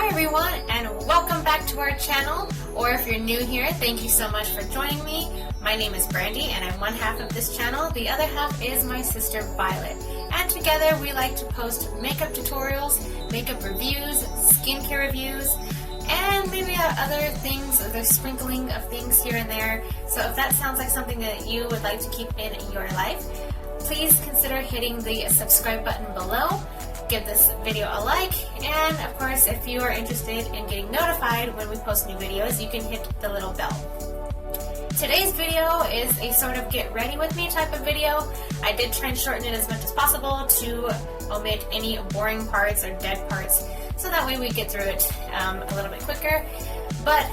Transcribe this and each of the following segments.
Hi everyone, and welcome back to our channel, or if you're new here, thank you so much for joining me. My name is Brandy and I'm one half of this channel. The other half is my sister Violet, and together we like to post makeup tutorials, makeup reviews, skincare reviews, and maybe other things, other sprinkling of things here and there. So if that sounds like something that you would like to keep in your life, please consider hitting the subscribe button below. Give this video a like, and of course if you are interested in getting notified when we post new videos, you can hit the little bell. Today's video is a sort of get ready with me type of video. I did try and shorten it as much as possible to omit any boring parts or dead parts, so that way we get through it a little bit quicker. But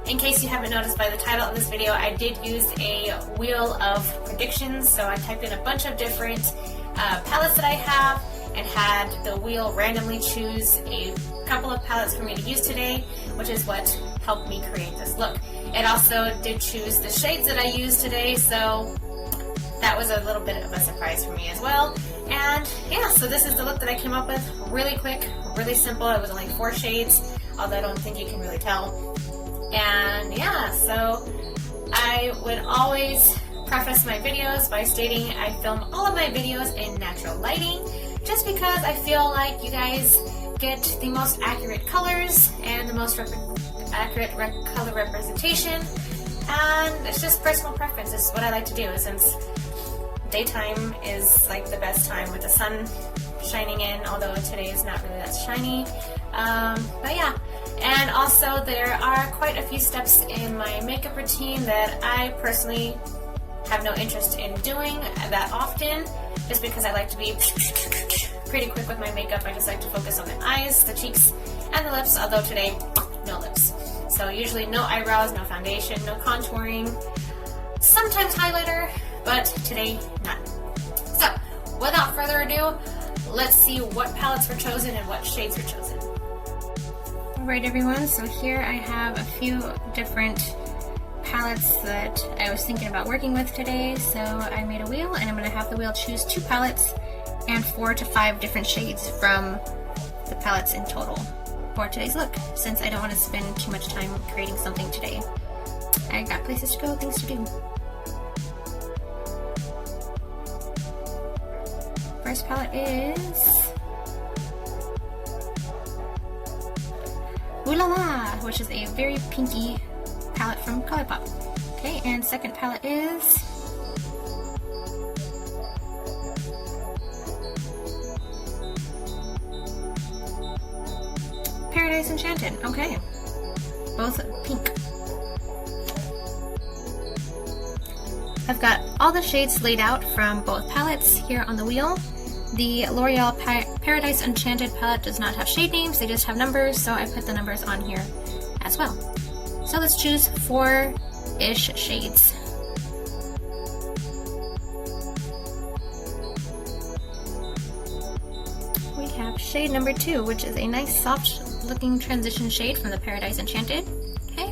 in case you haven't noticed by the title of this video, I did use a wheel of predictions. So I typed in a bunch of different palettes that I have and had the wheel randomly choose a couple of palettes for me to use today, which is what helped me create this look. It also did choose the shades that I used today, so that was a little bit of a surprise for me as well. And yeah, so this is the look that I came up with. Really quick, really simple. It was only 4 shades, although I don't think you can really tell. And yeah, so I would always preface my videos by stating I film all of my videos in natural lighting, just because I feel like you guys get the most accurate colors and the most accurate color representation, and it's just personal preference. It's what I like to do, since daytime is like the best time with the sun shining in, although today is not really that shiny. But yeah, and also there are quite a few steps in my makeup routine that I personally have no interest in doing that often, just because I like to be pretty quick with my makeup. I just like to focus on the eyes, the cheeks, and the lips, although today, no lips. So usually no eyebrows, no foundation, no contouring, sometimes highlighter, but today, none. So, without further ado, let's see what palettes were chosen and what shades were chosen. Alright everyone, so here I have a few different palettes that I was thinking about working with today. So I made a wheel, and I'm going to have the wheel choose 2 palettes and 4 to 5 different shades from the palettes in total for today's look, since I don't want to spend too much time creating something today. I got places to go, things to do. First palette is Ooh La La, which is a very pinky palette from Colourpop. Okay, and second palette is Enchanted. Okay, both pink. I've got all the shades laid out from both palettes here on the wheel. The L'Oreal Paradise Enchanted palette does not have shade names, they just have numbers, so I put the numbers on here as well. So let's choose 4-ish shades. We have shade number 2, which is a nice soft looking transition shade from the Paradise Enchanted. Okay.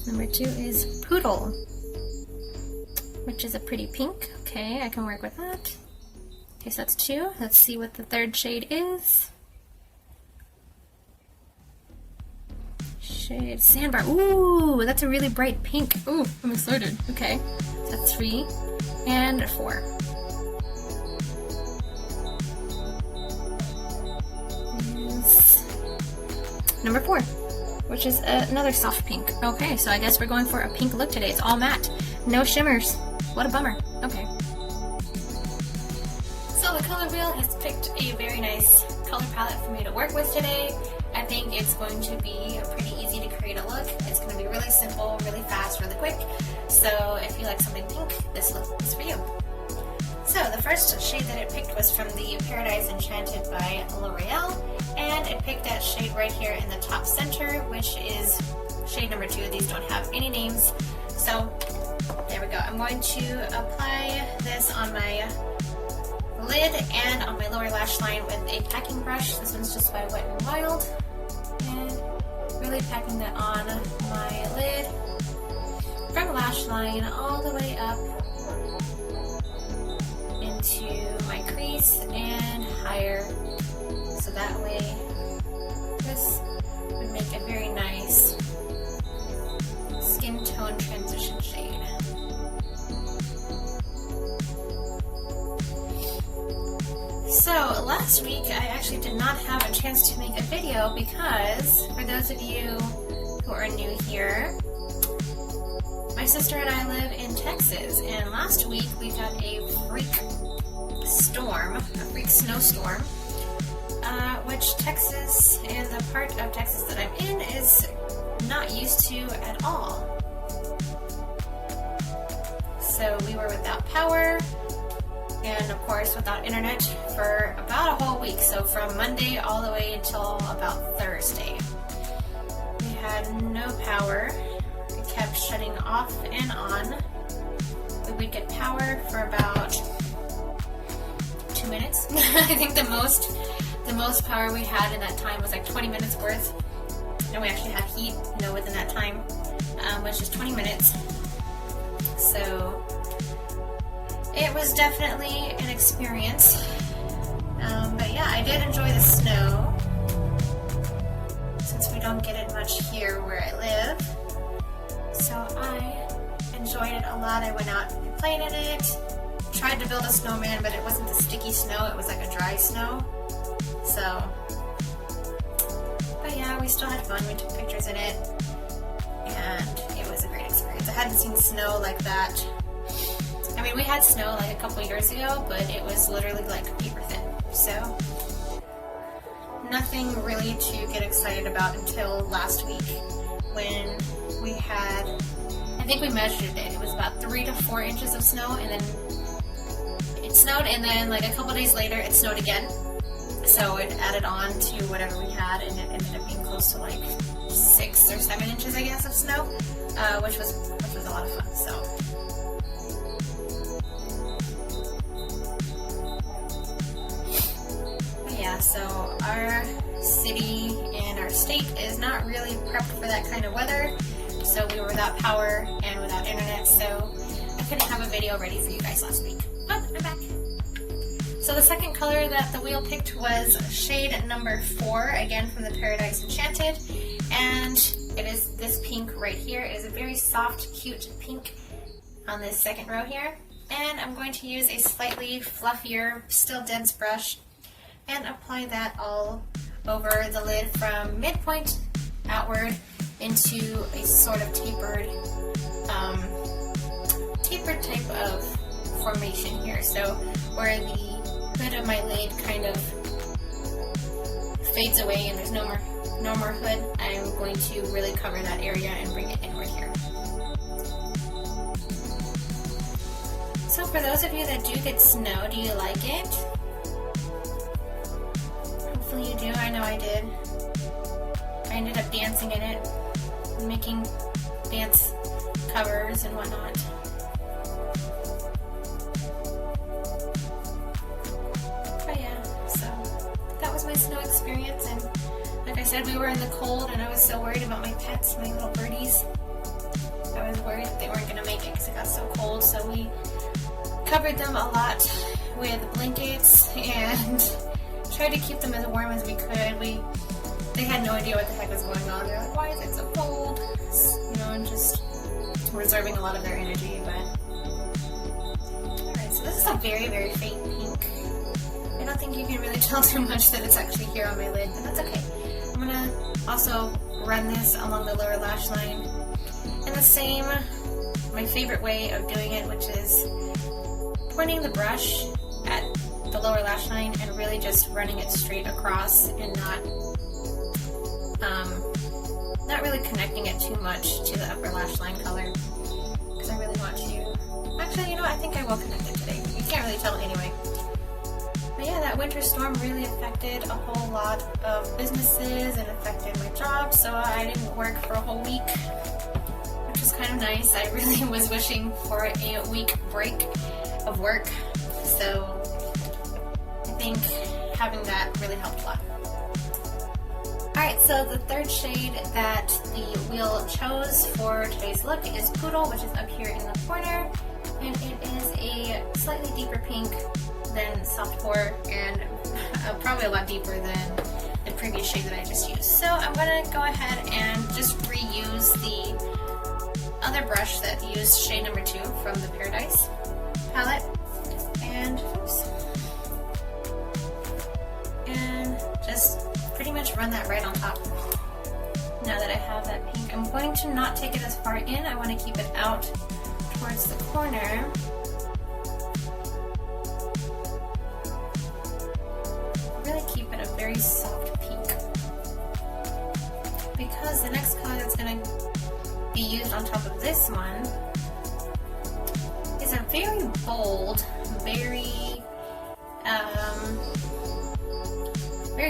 Number 2 is Poodle, which is a pretty pink. Okay, I can work with that. Okay, so that's 2. Let's see what the third shade is. Shade Sandbar. Ooh, that's a really bright pink. Ooh, I'm excited. Okay, so that's 3 and 4. Number 4, which is another soft pink. Okay, so I guess we're going for a pink look today. It's all matte, no shimmers. What a bummer. Okay. So the color wheel has picked a very nice color palette for me to work with today. I think it's going to be pretty easy to create a look. It's going to be really simple, really fast, really quick. So if you like something pink, this look is for you. So the first shade that it picked was from the Paradise Enchanted by L'Oreal, and it picked that shade right here in the top center, which is shade number 2. These don't have any names. So there we go. I'm going to apply this on my lid and on my lower lash line with a packing brush. This one's just by Wet n Wild, and really packing that on my lid from lash line all the way up into my crease. face and higher, so that way this would make a very nice skin tone transition shade. So last week I actually did not have a chance to make a video because, for those of you who are new here, my sister and I live in Texas, and last week we got a freak snowstorm, which Texas and the part of Texas that I'm in is not used to at all. So we were without power and of course without internet for about a whole week, so from Monday all the way until about Thursday. We had no power. It kept shutting off and on. We'd get power for about 2 minutes. I think the most power we had in that time was like 20 minutes worth, and we actually had heat, within that time, which is 20 minutes. So it was definitely an experience. But yeah, I did enjoy the snow, since we don't get it much here where I live. So I enjoyed it a lot. I went out and played in it, tried to build a snowman, but it wasn't the sticky snow, it was like a dry snow. So, but yeah, we still had fun. We took pictures in it, and it was a great experience. I hadn't seen snow like that. I mean, we had snow like a couple years ago, but it was literally like paper thin. So, nothing really to get excited about until last week when we had, I think we measured it. It was about 3 to 4 inches of snow, and then it snowed, and then like a couple days later it snowed again. So it added on to whatever we had, and it ended up being close to like 6 or 7 inches, I guess, of snow, which was a lot of fun. So. But yeah, so our city and our state is not really prepped for that kind of weather. So we were without power and without internet, so I couldn't have a video ready for you guys last week. But I'm back. So the second color that the wheel picked was shade number 4, again from the Paradise Enchanted, and it is this pink right here. It is a very soft, cute pink on this second row here. And I'm going to use a slightly fluffier, still dense brush and apply that all over the lid from midpoint outward into a sort of tapered type of formation here. So where the hood of my lid kind of fades away and there's no more hood, I'm going to really cover that area and bring it inward here. So for those of you that do get snow, do you like it? Hopefully you do. I know I did. I ended up dancing in it, making dance covers and whatnot. But yeah, so that was my snow experience, and like I said, we were in the cold and I was so worried about my pets, my little birdies. I was worried that they weren't going to make it because it got so cold, so we covered them a lot with blankets and tried to keep them as warm as we could. They had no idea what the heck was going on. They're like, why is it so cold? And just reserving a lot of their energy. But alright, so this is a very, very faint pink. I don't think you can really tell too much that it's actually here on my lid, but that's okay. I'm gonna also run this along the lower lash line in the same, my favorite way of doing it, which is pointing the brush at the lower lash line and really just running it straight across and not really connecting it too much to the upper lash line color, because I really want to. Actually, I think I will connect it today. You can't really tell anyway. But yeah, that winter storm really affected a whole lot of businesses and affected my job, so I didn't work for a whole week, which was kind of nice. I really was wishing for a week break of work, so I think having that really helped a lot. Alright, so the third shade that the wheel chose for today's look is Poodle, which is up here in the corner, and it is a slightly deeper pink than soft pore and probably a lot deeper than the previous shade that I just used. So I'm going to go ahead and just reuse the other brush that used shade number 2 from the Paradise palette, and just pretty much run that right on top. Now that I have that pink, I'm going to not take it as far in. I want to keep it out towards the corner. Really keep it a very soft pink, because the next color that's going to be used on top of this one is a very bold, very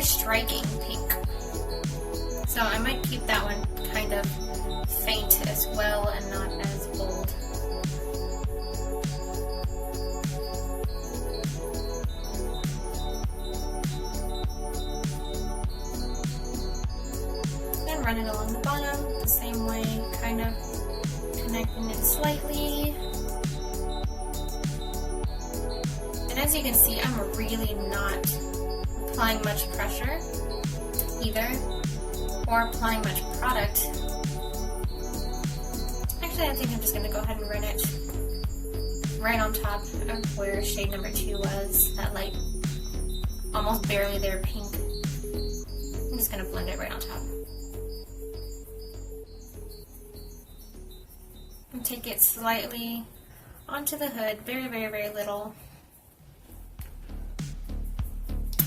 striking pink. So I might keep that one kind of faint as well and not as bold. Then run it along the bottom the same way, kind of connecting it slightly. And as you can see, I'm really not applying much pressure either, or applying much product. Actually, I think I'm just going to go ahead and run it right on top of where shade number 2 was, that like almost barely there pink. I'm just going to blend it right on top. And take it slightly onto the hood, very, very, very little.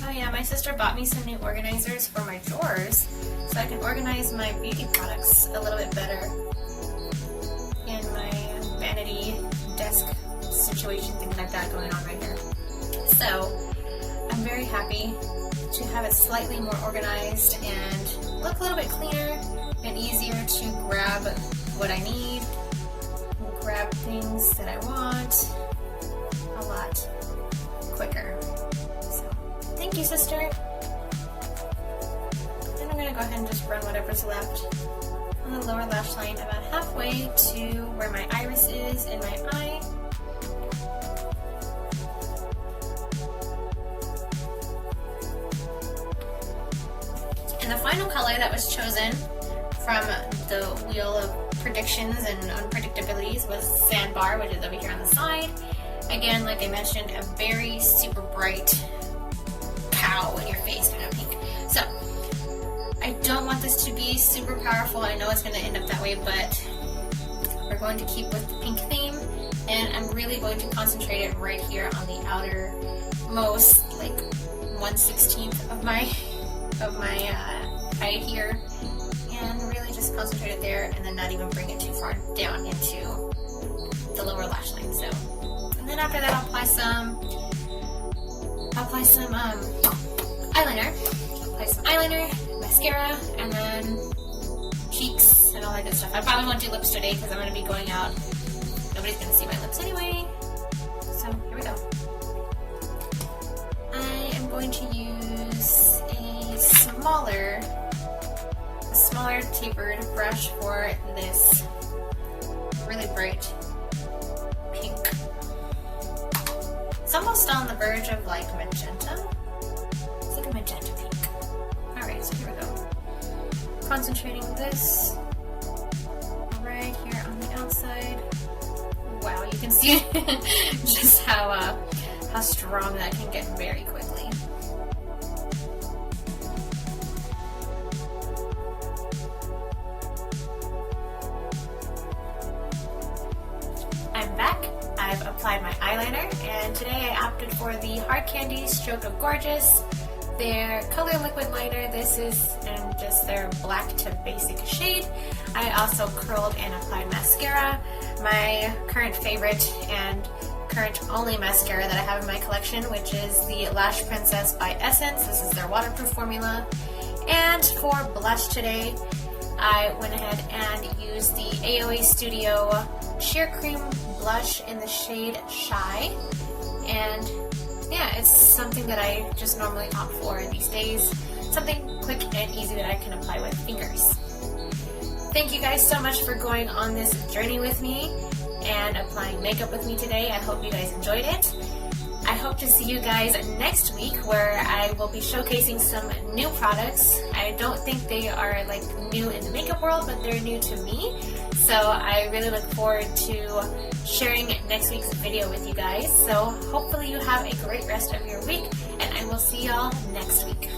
Oh yeah, my sister bought me some new organizers for my drawers so I can organize my beauty products a little bit better in my vanity desk situation, things like that going on right here. So I'm very happy to have it slightly more organized and look a little bit cleaner and easier to grab what I need, grab things that I want a lot quicker. Thank you, sister. Then I'm going to go ahead and just run whatever's left on the lower lash line about halfway to where my iris is in my eye. And the final color that was chosen from the wheel of predictions and unpredictabilities was Sandbar, which is over here on the side. Again, like I mentioned, a very super bright cow in your face kind of pink. So I don't want this to be super powerful. I know it's going to end up that way, but we're going to keep with the pink theme, and I'm really going to concentrate it right here on the outermost, like 1/16 of my eye here, and really just concentrate it there, and then not even bring it too far down into the lower lash line. So, and then after that, I'll apply some eyeliner. Apply some eyeliner, mascara, and then cheeks and all that good stuff. I probably won't do lips today because I'm going to be going out. Nobody's going to see my lips anyway. So here we go. I am going to use a smaller tapered brush for this really bright pink. It's almost on the verge of like magenta. It's like a magenta pink. Alright, so here we go. Concentrating this right here on the outside. Wow, you can see just how strong that can get very quickly. I'm back. I've applied my eyeliner, and today I opted for the Hard Candy Stroke of Gorgeous. Their Color Liquid Liner. This is just their black to basic shade. I also curled and applied mascara. My current favorite and current only mascara that I have in my collection, which is the Lash Princess by Essence. This is their waterproof formula. And for blush today, I went ahead and used the AOA Studio Sheer Cream blush in the shade Shy. And yeah, it's something that I just normally opt for these days. Something quick and easy that I can apply with fingers. Thank you guys so much for going on this journey with me and applying makeup with me today. I hope you guys enjoyed it. I hope to see you guys next week where I will be showcasing some new products. I don't think they are like new in the makeup world, but they're new to me. So I really look forward to sharing next week's video with you guys. So hopefully you have a great rest of your week, and I will see y'all next week.